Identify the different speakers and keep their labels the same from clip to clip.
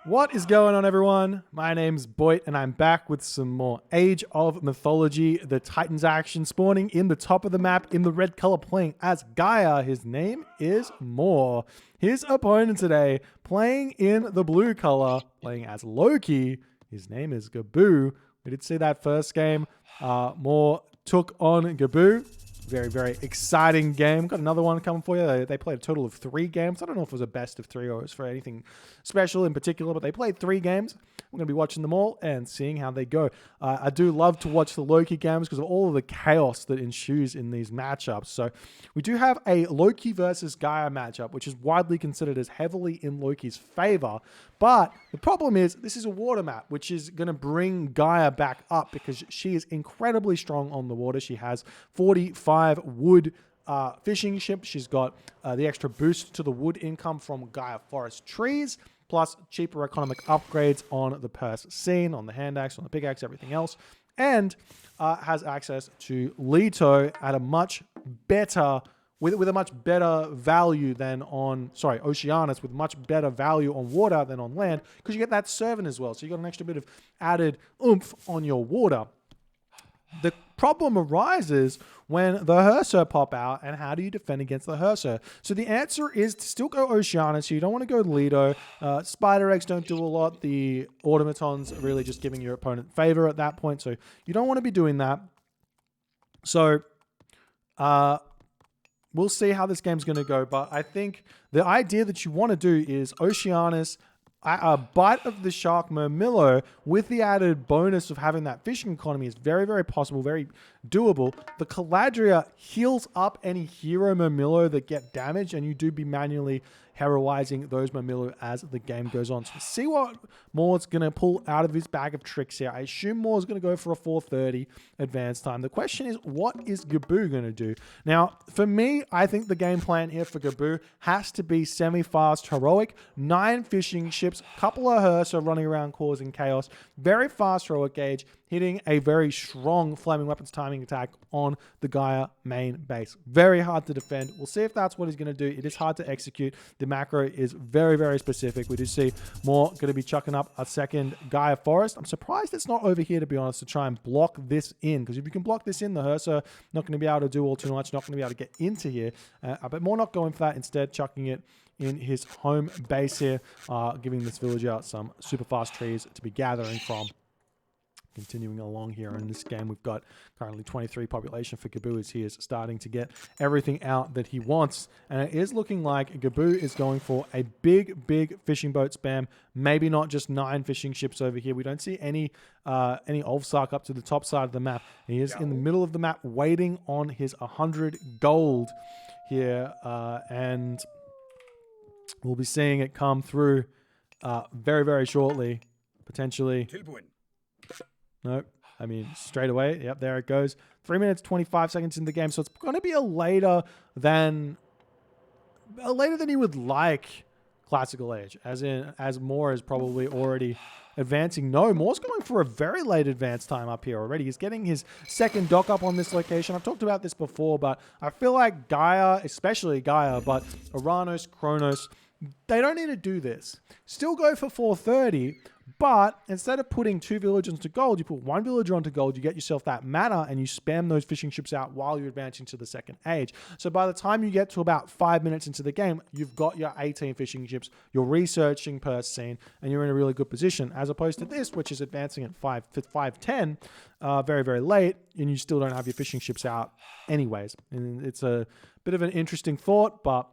Speaker 1: What is going on, everyone? My name's Boit, and I'm back with some more Age of Mythology, the Titans action, spawning in the top of the map in the red color, playing as Gaia. His name is Moore. His opponent today, playing in the blue color, playing as Loki. His name is Gaboo. We did see that first game. Moore took on Gaboo. Very, very exciting game. Got another one coming for you. They played a total of 3 games. I don't know if it was a best of 3 or it was for anything special in particular, but they played 3 games. We're going to be watching them all and seeing how they go. I do love to watch the Loki games because of all of the chaos that ensues in these matchups. So we do have a Loki versus Gaia matchup, which is widely considered as heavily in Loki's favor. But the problem is this is a water map, which is going to bring Gaia back up because she is incredibly strong on the water. She has 45 wood fishing ships. She's got the extra boost to the wood income from Gaia forest trees, plus cheaper economic upgrades on the purse scene, on the hand axe, on the pickaxe, everything else, and has access to Leto at a much better with a much better value than on, Oceanus, with much better value on water than on land, because you get that servant as well. So you got an extra bit of added oomph on your water. The problem arises when the Herser pop out, and how do you defend against the Herser? So the answer is to still go Oceanus. You don't want to go Leto. Spider eggs don't do a lot. The automatons are really just giving your opponent favor at that point, so you don't want to be doing that. So we'll see how this game's going to go, but I think the idea that you want to do is Oceanus, a bite of the shark Murmillo with the added bonus of having that fishing economy is very, very possible, very doable. The Caladria heals up any hero Murmillo that get damaged, and you do be manually heroizing those Murmillo as the game goes on. So see what Moore's going to pull out of his bag of tricks here. I assume Moore's going to go for a 4:30 advance time. The question is, what is Gaboo going to do? Now, for me, I think the game plan here for Gaboo has to be semi-fast heroic, 9 fishing ships, couple of Herser running around causing chaos, very fast heroic gauge, hitting a very strong flaming weapons timing attack on the Gaia main base. Very hard to defend. We'll see if that's what he's going to do. It is hard to execute. The macro is very, very specific. We do see Moore going to be chucking up a second Gaia forest. I'm surprised it's not over here, to be honest, to try and block this in, because if you can block this in, the Herser not going to be able to do all too much, not going to be able to get into here. But Moore not going for that, instead chucking it in his home base here, giving this villager some super fast trees to be gathering from. Continuing along here in this game, we've got currently 23 population for Gaboo as he is starting to get everything out that he wants. And it is looking like Gaboo is going for a big, big fishing boat spam. Maybe not just 9 fishing ships over here. We don't see any Ulfsark up to the top side of the map. He is in the middle of the map waiting on his 100 gold here. And we'll be seeing it come through very, very shortly, potentially. Nope. I mean, straight away. Yep, there it goes. 3 minutes, 25 seconds in the game. So it's going to be a later than you would like Classical Age, as Moore is probably already advancing. No, Moore's going for a very late advance time up here already. He's getting his second dock up on this location. I've talked about this before, but I feel like Gaia, especially Gaia, but Uranus, Kronos, they don't need to do this. Still go for 4:30, but instead of putting 2 villagers onto gold, you put 1 villager onto gold, you get yourself that mana, and you spam those fishing ships out while you're advancing to the second age. So by the time you get to about 5 minutes into the game, you've got your 18 fishing ships, you're researching per scene, and you're in a really good position, as opposed to this, which is advancing at 5:10, very, very late, and you still don't have your fishing ships out anyways. And it's a bit of an interesting thought, but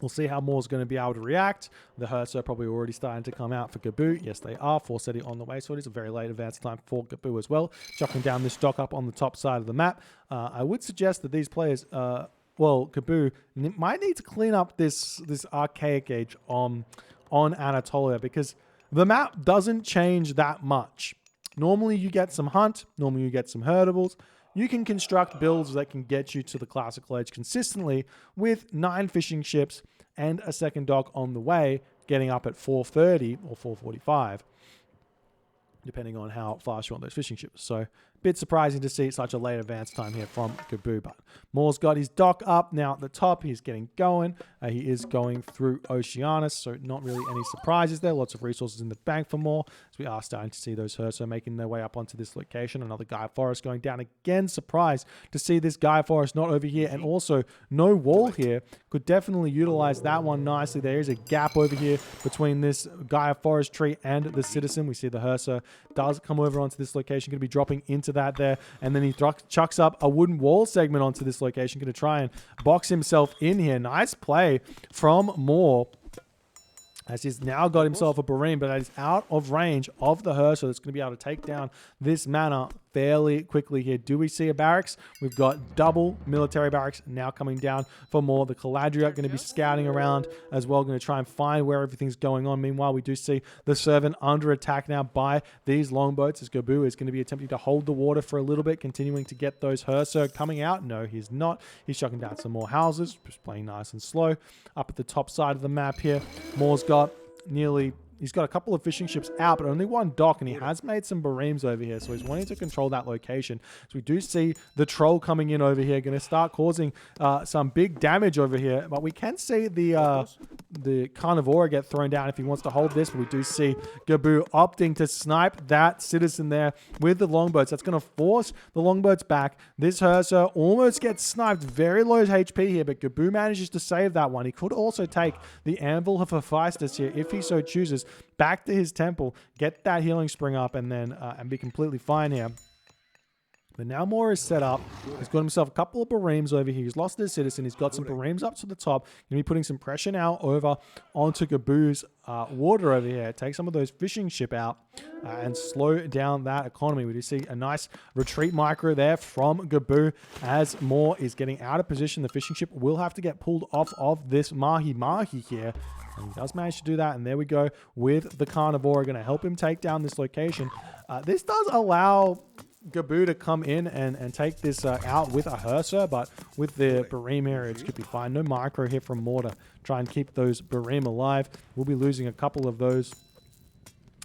Speaker 1: we'll see how Moore's going to be able to react. The Herser are probably already starting to come out for Gaboo. Yes, they are. 4:30 on the way, so it is a very late advance time for Gaboo as well. Chopping down this dock up on the top side of the map. I would suggest that these players, Gaboo, might need to clean up this archaic age on Anatolia, because the map doesn't change that much. Normally you get some hunt. Normally you get some herdables. You can construct builds that can get you to the Classical Age consistently with 9 fishing ships and a second dock on the way, getting up at 4:30 or 4:45, depending on how fast you want those fishing ships. So Bit surprising to see such a late advance time here from Gaboo, but Moore's got his dock up now at the top. He's getting going. He is going through Oceanus, so not really any surprises there. Lots of resources in the bank for Moore, as we are starting to see those Herso making their way up onto this location. Another Gaia Forest going down again. Surprised to see this Gaia Forest not over here, and also no wall here. Could definitely utilize that one nicely. There is a gap over here between this Gaia Forest tree and the Citizen. We see the Herso does come over onto this location, going to be dropping into that there, and then he chucks up a wooden wall segment onto this location, going to try and box himself in here. Nice play from Moore, as he's now got himself a Bareem, but that is out of range of the Herso that's going to be able to take down this manor fairly quickly here. Do we see a barracks? We've got double military barracks now coming down for Moore. The Caladria going to be scouting around as well, going to try and find where everything's going on. Meanwhile, we do see the Servant under attack now by these longboats, as Gaboo is going to be attempting to hold the water for a little bit, continuing to get those Herso coming out. No, he's not. He's chucking down some more houses, just playing nice and slow. Up at the top side of the map here, Moore's got he's got a couple of fishing ships out, but only one dock, and he has made some Bareems over here, so he's wanting to control that location. So we do see the Troll coming in over here, going to start causing some big damage over here, but we can see the Carnivora get thrown down if he wants to hold this, but we do see Gaboo opting to snipe that Citizen there with the longboats. That's going to force the longboats back. This Herso almost gets sniped, very low HP here, but Gaboo manages to save that one. He could also take the Anvil of Hephaestus here if he so chooses, back to his temple, get that healing spring up, and then and be completely fine here. But now Moore is set up. He's got himself a couple of Bareems over here. He's lost his Citizen. He's got some Bareems up to the top. Going to be putting some pressure now over onto Gaboo's water over here. Take some of those fishing ship out and slow down that economy. We do see a nice retreat micro there from Gaboo as Moore is getting out of position. The fishing ship will have to get pulled off of this Mahi here. And he does manage to do that, and there we go with the Carnivora, going to help him take down this location. This does allow Gaboo to come in and take this out with a Herso, but with the Bareem here, it could be fine. No micro here from Moore to try and keep those Bareem alive. We'll be losing a couple of those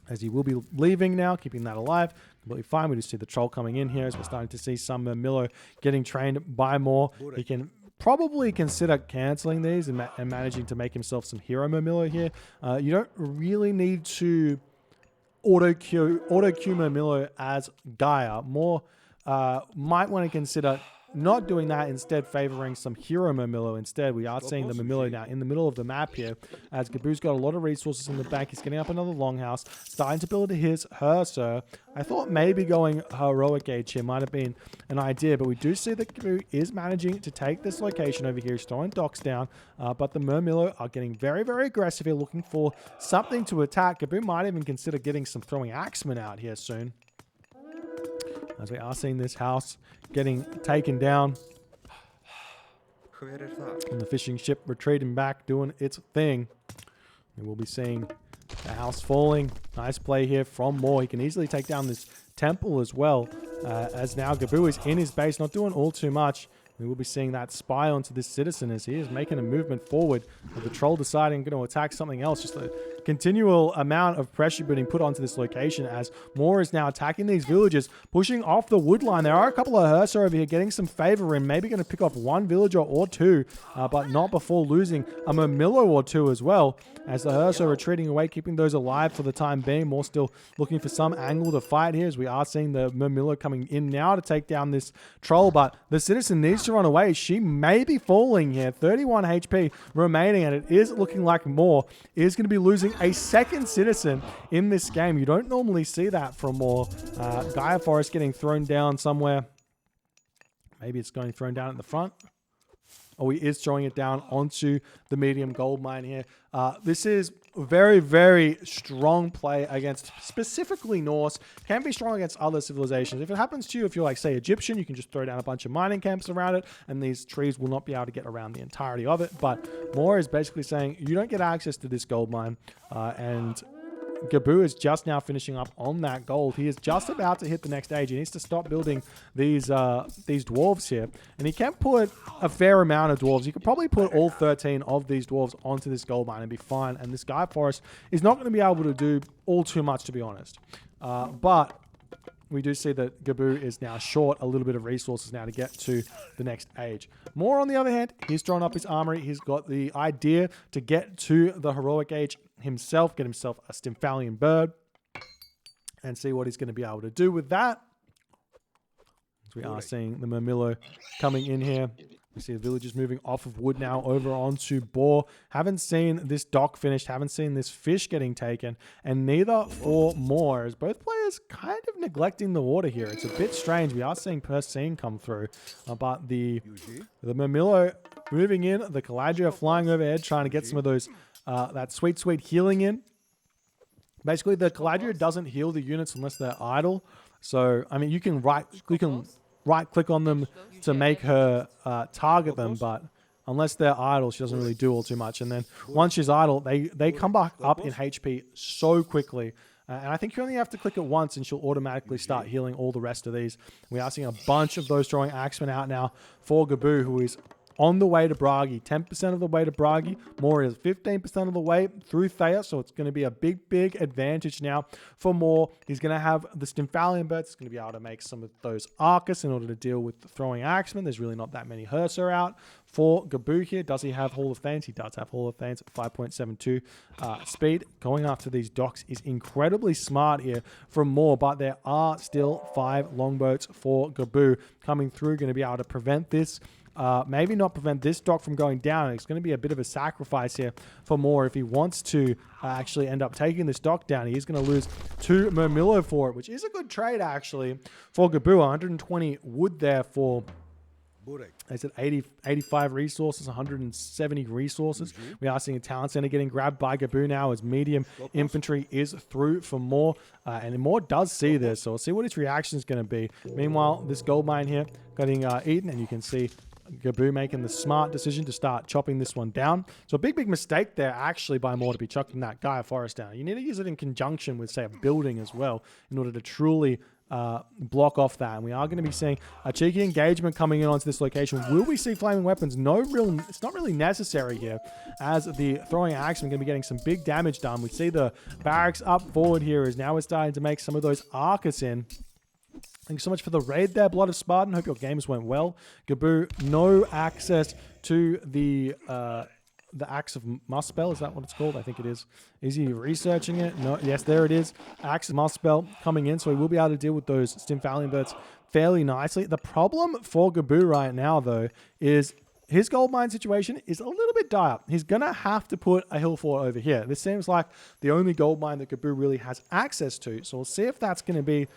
Speaker 1: as he will be leaving now, keeping that alive. Completely fine. We just see the Troll coming in here as we're starting to see some Milo getting trained by Moore. He can probably consider cancelling these and managing to make himself some hero Murmillo here. You don't really need to auto-queue Murmillo as Gaia. More might want to consider not doing that, instead favoring some hero Murmillo instead. We are seeing the Murmillo now in the middle of the map here, as Gaboo's got a lot of resources in the bank. He's getting up another longhouse, starting to build his Herso. I thought maybe going heroic age here might have been an idea, but we do see that Gaboo is managing to take this location over here. He's throwing docks down, but the Murmillo are getting very, very aggressive here, looking for something to attack. Gaboo might even consider getting some throwing axemen out here soon, as we are seeing this house getting taken down. And the fishing ship retreating back, doing its thing. And we'll be seeing the house falling. Nice play here from Moore. He can easily take down this temple as well, as now Gaboo is in his base, not doing all too much. We will be seeing that spy onto this Citizen as he is making a movement forward, with the Troll deciding going to attack something else. Just a continual amount of pressure being put onto this location as Moore is now attacking these villages, pushing off the wood line. There are a couple of Herso over here getting some favor in, maybe going to pick off one villager or two, but not before losing a Murmillo or two as well, as the Herso retreating away, keeping those alive for the time being. Moore still looking for some angle to fight here, as we are seeing the Murmillo coming in now to take down this Troll, but the Citizen needs to run away. She may be falling here. 31 HP remaining, and it is looking like Moore is going to be losing a second Citizen in this game. You don't normally see that from Moore. Gaia Forest getting thrown down somewhere. Maybe it's going thrown down at the front. Oh, he is throwing it down onto the medium gold mine here. This is very, very strong play against specifically Norse. Can be strong against other civilizations. If it happens to you, if you're like, say, Egyptian, you can just throw down a bunch of mining camps around it, and these trees will not be able to get around the entirety of it. But Moore is basically saying, you don't get access to this gold mine, and Gaboo is just now finishing up on that gold. He is just about to hit the next age. He needs to stop building these dwarves here. And he can put a fair amount of dwarves. He could probably put all 13 of these dwarves onto this gold mine and be fine. And this Gaia Forest is not going to be able to do all too much, to be honest. But we do see that Gaboo is now short a little bit of resources now to get to the next age. Moore, on the other hand, he's drawn up his armory. He's got the idea to get to the heroic age himself, get himself a Stymphalian bird, and see what he's going to be able to do with that. As we are seeing the Murmillo coming in here. We see the villagers moving off of wood now over onto boar. Haven't seen this dock finished. Haven't seen this fish getting taken. And neither for Moore, as both players kind of neglecting the water here. It's a bit strange. We are seeing Persine come through. But the Murmillo moving in. The Caladria flying overhead, trying to get some of those that sweet, sweet healing in. Basically, the Caladria doesn't heal the units unless they're idle. So, I mean, you can right-click on them to make her target them, but unless they're idle, she doesn't really do all too much. And then once she's idle, they come back up in HP so quickly. And I think you only have to click it once and she'll automatically start healing all the rest of these. We are seeing a bunch of those throwing axemen out now for Gaboo, who is on the way to Bragi, 10% of the way to Bragi. Moore is 15% of the way through Thea, so it's going to be a big, big advantage now for Moore. He's going to have the Stymphalian birds. He's going to be able to make some of those Arcus in order to deal with the throwing axemen. There's really not that many Herser out for Gaboo here. Does he have Hall of Thanes? He does have Hall of Thanes at 5.72 speed. Going after these docks is incredibly smart here from Moore, but there are still 5 longboats for Gaboo coming through, going to be able to prevent this. Maybe not prevent this dock from going down. It's going to be a bit of a sacrifice here for Moore if he wants to actually end up taking this dock down. He's going to lose 2 Murmillo for it, which is a good trade actually for Gaboo. 120 wood there for, I said 85 resources, 170 resources. We are seeing a talent center getting grabbed by Gaboo now as medium infantry is through for Moore. And Moore does see this, so we'll see what his reaction is going to be. Meanwhile, this gold mine here getting eaten, and you can see Gaboo making the smart decision to start chopping this one down. So a big, big mistake there actually by Moore to be chucking that Gaia forest down. You need to use it in conjunction with, say, a building as well in order to truly block off that. And we are going to be seeing a cheeky engagement coming in onto this location. Will we see flaming weapons? It's not really necessary here, as the throwing axemen going to be getting some big damage done. We see the barracks up forward here as now we're starting to make some of those Arcus in. Thanks so much for the raid there, Blood of Spartan. Hope your games went well. Gaboo, no access to the Axe of Muspel. Is that what it's called? I think it is. Is he researching it? No. Yes, there it is. Axe of Muspel coming in, so he will be able to deal with those Stymphalian birds fairly nicely. The problem for Gaboo right now, though, is his gold mine situation is a little bit dire. He's going to have to put a hill fort over here. This seems like the only gold mine that Gaboo really has access to. So we'll see if that's going to be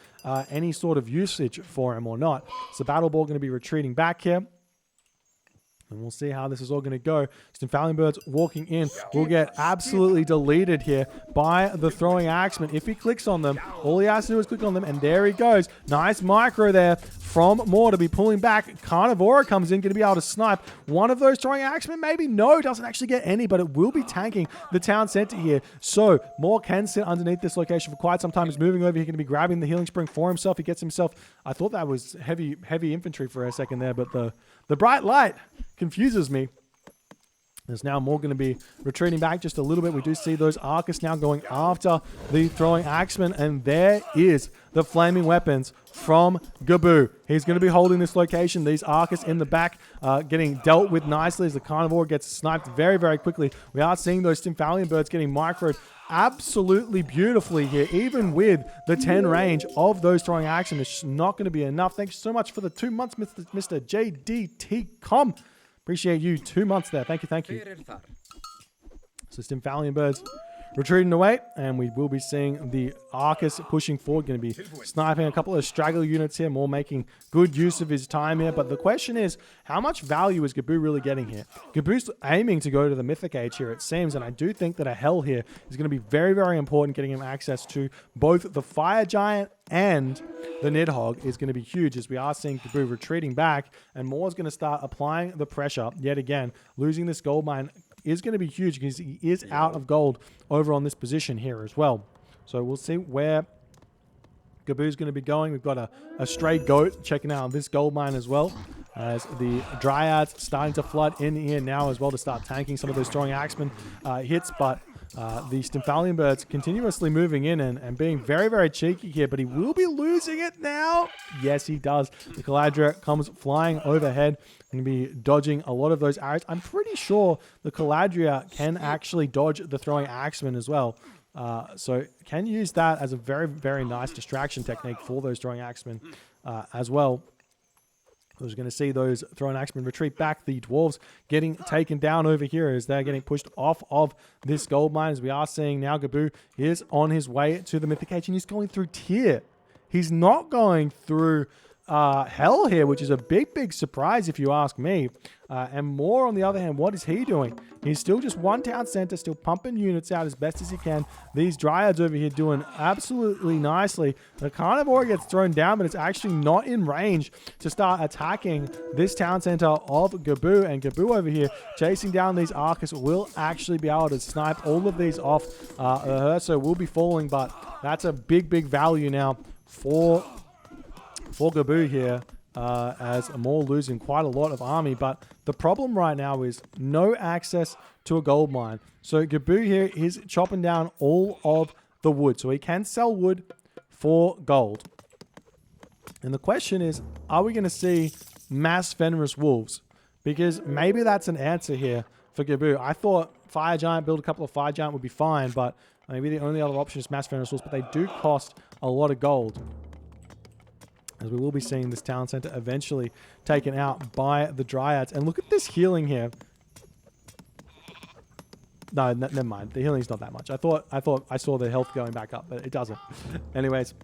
Speaker 1: any sort of usage for him or not. So Battle Ball going to be retreating back here. And we'll see how this is all going to go. Stymphalian birds walking in will get absolutely deleted here by the throwing axeman. If he clicks on them, all he has to do is click on them, and there he goes. Nice micro there from Moore to be pulling back. Carnivora comes in, going to be able to snipe one of those throwing axemen. Maybe no, doesn't actually get any, but it will be tanking the town center here. So Moore can sit underneath this location for quite some time. He's moving over here, going to be grabbing the healing spring for himself. He gets himself, I thought that was heavy infantry for a second there, but the bright light confuses me. There's now Moore going to be retreating back just a little bit. We do see those Arcus now going after the throwing axemen, and there is the flaming weapons from Gaboo. He's going to be holding this location. These Arcus in the back getting dealt with nicely as the Carnivore gets sniped very, very quickly. We are seeing those Stymphalian birds getting microed absolutely beautifully here, even with the 10 range of those throwing axemen. It's not going to be enough. Thanks so much for the 2 months, Mr. JDT.com. Appreciate you. 2 months there. Thank you. So Stymphalian birds retreating away, and we will be seeing the Arcus pushing forward, going to be sniping a couple of straggler units here. Moore making good use of his time here, but the question is, how much value is Gaboo really getting here? Gaboo's aiming to go to the Mythic Age here, it seems, and I do think that a Hell here is going to be very, very important. Getting him access to both the Fire Giant and the Nidhogg is going to be huge, as we are seeing Gaboo retreating back, and Moore's going to start applying the pressure yet again. Losing this gold mine is going to be huge because he is out of gold over on this position here as well. So we'll see where Gaboo's going to be going. We've got a stray goat checking out this gold mine as well, as the Dryads starting to flood in here now as well to start tanking some of those throwing axemen hits, but
Speaker 2: The Stymphalian Bird's continuously moving in and being very, very cheeky here, but he will be losing it now. Yes, he does. The Caladria comes flying overhead and be dodging a lot of those arrows. I'm pretty sure the Caladria can actually dodge the throwing axeman as well. So can use that as a very, very nice distraction technique for those throwing axemen as well. I was going to see those throwing axemen retreat back. The dwarves getting taken down over here as they're getting pushed off of this gold mine. As we are seeing now, Gaboo is on his way to the Mythic Age and he's going through tier. He's not going through hell here, which is a big, big surprise if you ask me. And more on the other hand, what is he doing? He's still just one town center, still pumping units out as best as he can. These dryads over here doing absolutely nicely. The carnivore gets thrown down, but it's actually not in range to start attacking this town center of Gaboo. And Gaboo over here chasing down these Arcus will actually be able to snipe all of these off. Urso will be falling, but that's a big, big value now for Gaboo here, as Amor losing quite a lot of army. But the problem right now is no access to a gold mine. So Gaboo here is chopping down all of the wood. So he can sell wood for gold. And the question is, are we going to see mass Fenris wolves? Because maybe that's an answer here for Gaboo. I thought Fire Giant, build a couple of Fire Giant would be fine, but maybe the only other option is mass Fenris wolves, but they do cost a lot of gold. As we will be seeing this town center eventually taken out by the dryads. And look at this healing here. No, never mind. The healing's not that much. I thought I saw the health going back up, but it doesn't. Anyways,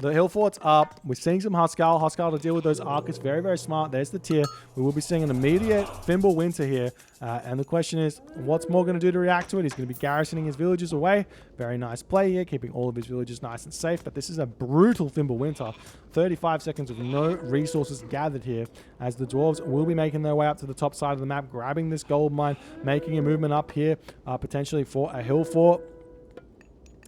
Speaker 2: the hill fort's up. We're seeing some Huskal. Huskal to deal with those Arcus. Very, very smart. There's the tier. We will be seeing an immediate Fimble Winter here. And the question is, what's More going to do to react to it? He's going to be garrisoning his villages away. Very nice play here, keeping all of his villages nice and safe. But this is a brutal Fimble Winter. 35 seconds with no resources gathered here, as the dwarves will be making their way up to the top side of the map, grabbing this gold mine, making a movement up here, potentially for a hill fort.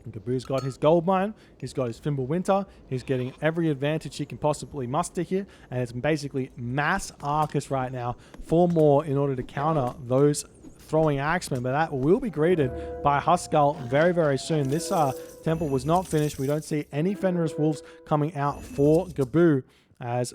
Speaker 2: Gaboo's got his gold mine, he's got his Fimble Winter, he's getting every advantage he can possibly muster here, and it's basically mass Arcus right now for More in order to counter those throwing axemen, but that will be greeted by Huskal very, very soon. This temple was not finished. We don't see any Fenris wolves coming out for Gaboo, as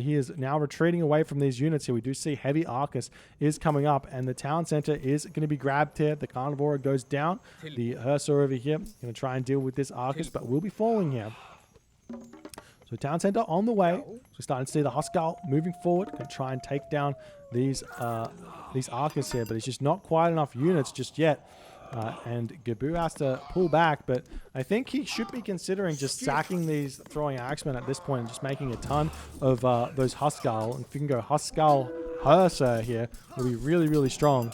Speaker 2: he is now retreating away from these units here. We do see heavy Arcus is coming up, and the town center is going to be grabbed here. The Carnivore goes down. The Ursa over here going to try and deal with this Arcus, but will be falling here. So town center on the way. So we're starting to see the Huskal moving forward. Going to try and take down these Arcus here, but it's just not quite enough units just yet. And Gaboo has to pull back, but I think he should be considering just sacking these throwing axemen at this point and just making a ton of those Huskal. And if you can go Huskal Hursa here, will be really, really strong.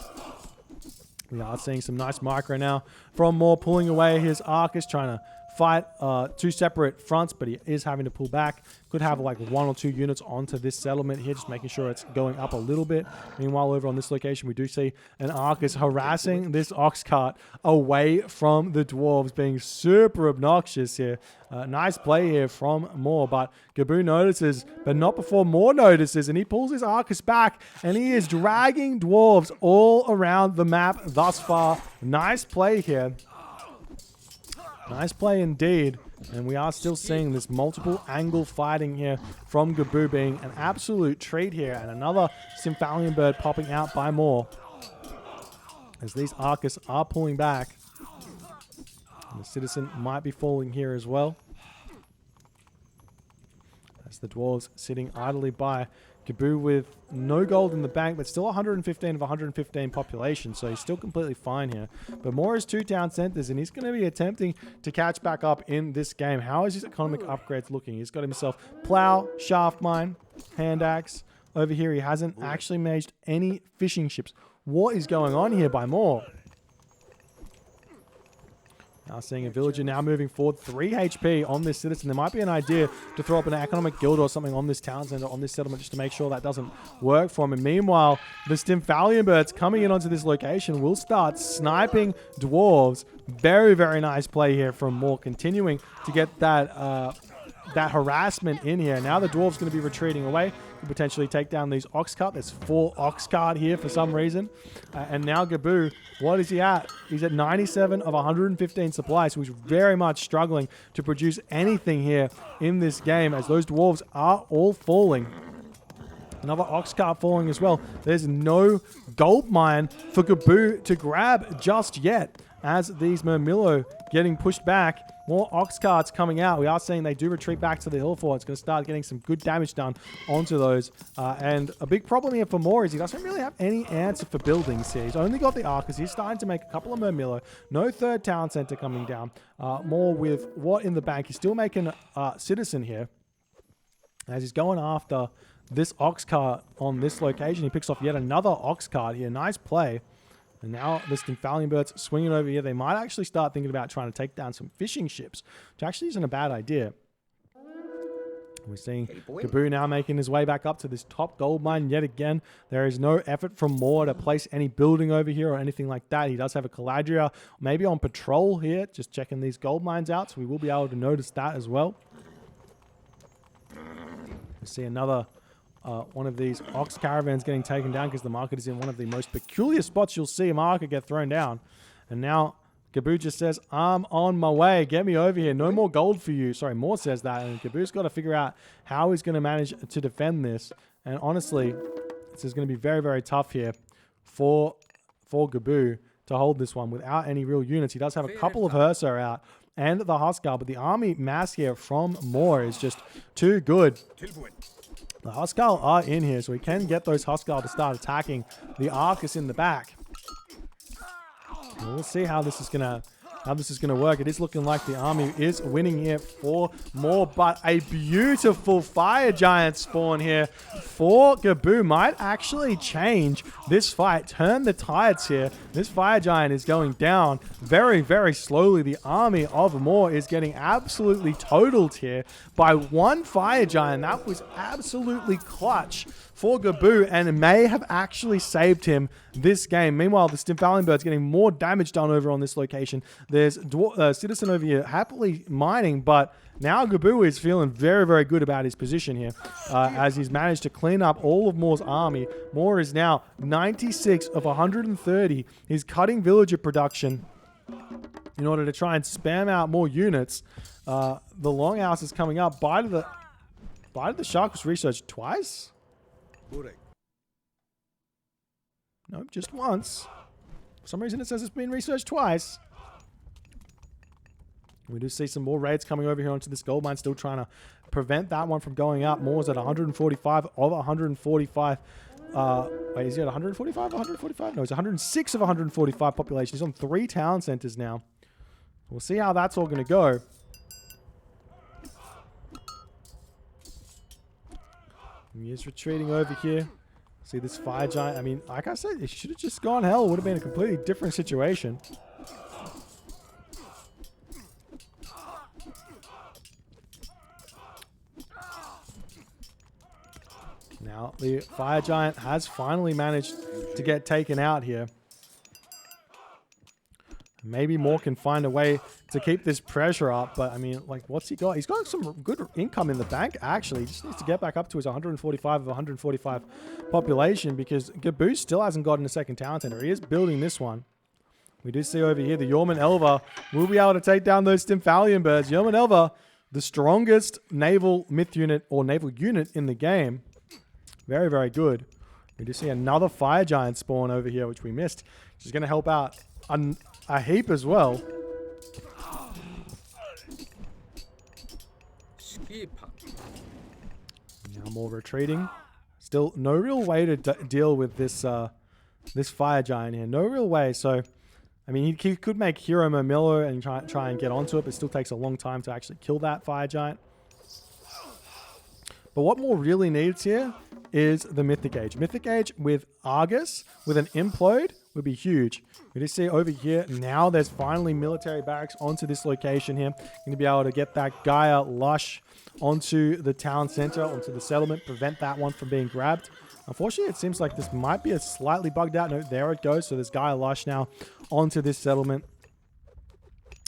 Speaker 2: We are seeing some nice micro now from More, pulling away his Arcus, trying to fight two separate fronts, but he is having to pull back. Could have like 1 or 2 units onto this settlement here, just making sure it's going up a little bit. Meanwhile, over on this location, we do see an Arcus harassing this ox cart away from the dwarves, being super obnoxious here. Nice play here from More, but Gaboo notices, but not before More notices, and he pulls his Arcus back, and he is dragging dwarves all around the map thus far. Nice play here. Nice play indeed. And we are still seeing this multiple angle fighting here from Gaboo, being an absolute treat here. And another Stymphalian Bird popping out by More, as these Arcus are pulling back. And the Citizen might be falling here as well, as the dwarves sitting idly by. Gaboo with no gold in the bank, but still 115 of 115 population, so he's still completely fine here. But More is 2 town centers, and he's going to be attempting to catch back up in this game. How is his economic upgrades looking? He's got himself plow, shaft mine, hand axe. Over here, he hasn't actually made any fishing ships. What is going on here by More? Now seeing a villager now moving forward, 3 HP on this citizen. There might be an idea to throw up an economic guild or something on this town center, on this settlement, just to make sure that doesn't work for him. And meanwhile, the Stymphalian Birds coming in onto this location will start sniping dwarves. Very, very nice play here from More, continuing to get that that harassment in here. Now the dwarves going to be retreating away. could potentially take down these ox cart. There's 4 ox cart here for some reason. And now Gaboo, what is he at? He's at 97 of 115 supply, so he's very much struggling to produce anything here in this game as those dwarves are all falling. Another ox cart falling as well. There's no gold mine for Gaboo to grab just yet as these Murmillo getting pushed back. More ox carts coming out. We are seeing they do retreat back to the hill fort. It's going to start getting some good damage done onto those. And a big problem here for Moore is he doesn't really have any answer for buildings here. He's only got the Arcus. He's starting to make a couple of Murmillo. No third town center coming down. More with what in the bank. He's still making Citizen here as he's going after this ox cart on this location. He picks off yet another ox cart here. Nice play. And now the Stymphalian birds swinging over here. They might actually start thinking about trying to take down some fishing ships, which actually isn't a bad idea. We're seeing Gaboo now making his way back up to this top gold mine yet again. There is no effort from Moore to place any building over here or anything like that. He does have a Caladria maybe on patrol here, just checking these gold mines out, so we will be able to notice that as well. We see another one of these ox caravans getting taken down because the market is in one of the most peculiar spots you'll see a market get thrown down. And now Gaboo just says, I'm on my way. Get me over here. No more gold for you. Sorry, Moore says that. And Gaboo's got to figure out how he's going to manage to defend this. And honestly, this is going to be very, very tough here for Gaboo to hold this one without any real units. He does have a couple of Hersa out and the Huskar, but the army mass here from Moore is just too good. The Huskar are in here, so we can get those Huskar to start attacking the Arcus in the back. And we'll see how this is gonna work. It is looking like the army is winning here for Moore, but a beautiful fire giant spawn here for Gaboo might actually change this fight, turn the tides here. This fire giant is going down very, very slowly. The army of Moore is getting absolutely totaled here by one fire giant. That was absolutely clutch for Gaboo and may have actually saved him this game. Meanwhile, the Stymphalian bird's getting more damage done over on this location. There's Citizen over here happily mining, but now Gaboo is feeling very, very good about his position here as he's managed to clean up all of Moore's army. Moore is now 96 of 130. He's cutting villager production in order to try and spam out more units. The Longhouse is coming up. Bite of the Shark was researched twice? Nope, just once. For some reason it says it's been researched twice. We do see some more raids coming over here onto this gold mine, still trying to prevent that one from going up. Moore's at 145 of 145. Wait, is he at 145 or 145? No, it's 106 of 145 population. He's on 3 town centers now. We'll see how that's all going to go. He is retreating over here. See this fire giant. I mean, like I said, it should have just gone hell. It would have been a completely different situation. Now, the fire giant has finally managed to get taken out here. Maybe Moore can find a way to keep this pressure up, but I mean, like, what's he got? He's got some good income in the bank, actually. He just needs to get back up to his 145 of 145 population because Gaboo still hasn't gotten a second town center. He is building this one. We do see over here the Yorman Elva will be able to take down those Stymphalian birds. Yorman Elva, the strongest naval myth unit or naval unit in the game. Very, very good. We do see another fire giant spawn over here, which we missed. Which is going to help out a heap as well. Now more retreating. Still no real way to deal with this this fire giant here. No real way. So, I mean, he could make Hero Murmillo and try and get onto it, but it still takes a long time to actually kill that fire giant. But what Moore really needs here is the Mythic Age. Mythic Age with Argus, with an Implode, would be huge. We just see over here, now there's finally military barracks onto this location here. Going to be able to get that Gaia Lush onto the town center, onto the settlement, prevent that one from being grabbed. Unfortunately, it seems like this might be a slightly bugged out. No, there it goes. So there's Gaia Lush now onto this settlement.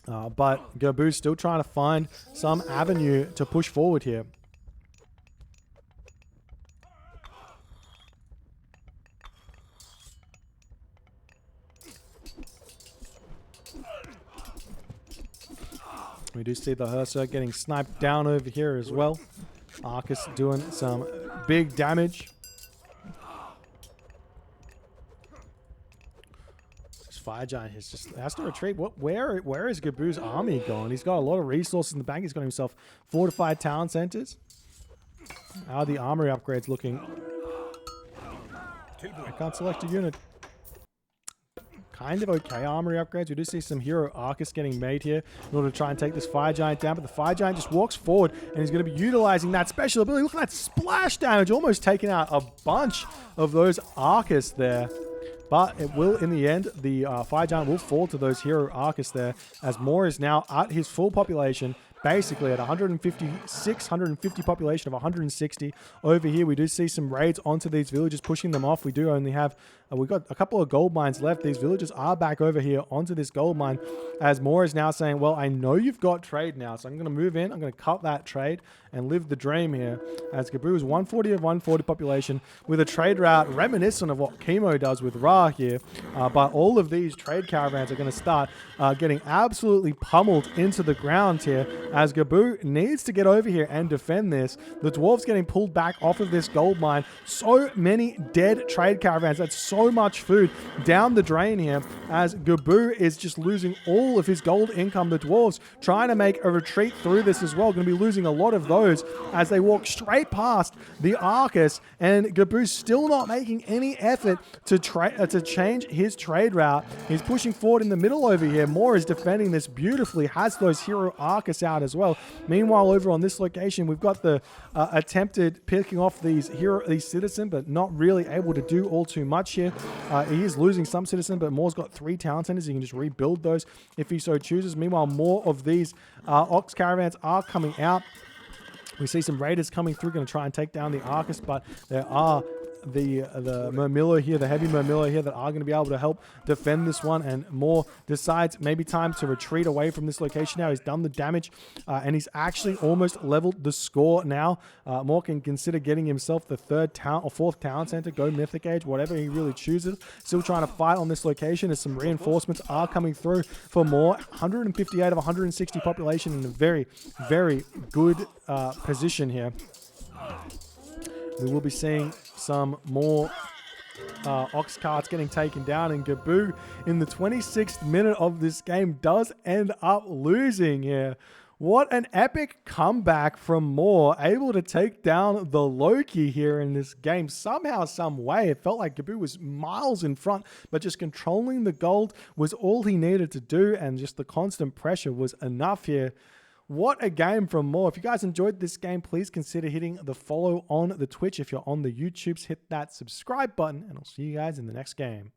Speaker 2: But Gaboo's still trying to find some avenue to push forward here. We do see the Herser getting sniped down over here as well. Arcus doing some big damage. This Fire Giant has to retreat. Where is Gaboo's army going? He's got a lot of resources in the bank. He's got himself fortified town centers. How are the armory upgrades looking? I can't select a unit. Kind of okay armory upgrades. We do see some hero Arcus getting made here in order to try and take this Fire Giant down, but the Fire Giant just walks forward and he's going to be utilizing that special ability. Look at that splash damage, almost taking out a bunch of those Arcus there. But it will, in the end, the Fire Giant will fall to those hero Arcus there, as Moore is now at his full population, basically at 150 population of 160. Over here, we do see some raids onto these villages, pushing them off. We do only have, we've got a couple of gold mines left. These villagers are back over here onto this gold mine, as Moore is now saying, well, I know you've got trade now, so I'm going to move in. I'm going to cut that trade and live the dream here, as Gaboo is 140 of 140 population with a trade route reminiscent of what Chemo does with Ra here. But all of these trade caravans are going to start getting absolutely pummeled into the ground here, as Gaboo needs to get over here and defend this. The dwarves getting pulled back off of this gold mine. So many dead trade caravans. That's so much food down the drain here, as Gaboo is just losing all of his gold income. The dwarves trying to make a retreat through this as well. Going to be losing a lot of those as they walk straight past the Arcus, and Gaboo's still not making any effort to change his trade route. He's pushing forward in the middle over here. Moore is defending this beautifully, has those hero Arcus out as well. Meanwhile, over on this location, we've got the attempted picking off these citizen, but not really able to do all too much here. He is losing some citizen, but Moore's got 3 town centers. He can just rebuild those if he so chooses. Meanwhile, more of these Ox caravans are coming out. We see some raiders coming through, going to try and take down the Arcus, but there are the Murmillo here, the heavy Murmillo here, that are going to be able to help defend this one. And Moore decides maybe time to retreat away from this location now. He's done the damage and he's actually almost leveled the score now. Moore can consider getting himself the 3rd town or 4th town center, go Mythic Age, whatever he really chooses. Still trying to fight on this location as some reinforcements are coming through for Moore. 158 of 160 population in a very, very good position here. We will be seeing some more Ox carts getting taken down, and Gaboo in the 26th minute of this game does end up losing here. What an epic comeback from Moore, able to take down the Loki here in this game. Somehow, some way, it felt like Gaboo was miles in front, but just controlling the gold was all he needed to do, and just the constant pressure was enough here. What a game from Moore. If you guys enjoyed this game, please consider hitting the follow on the Twitch. If you're on the YouTubes, hit that subscribe button, and I'll see you guys in the next game.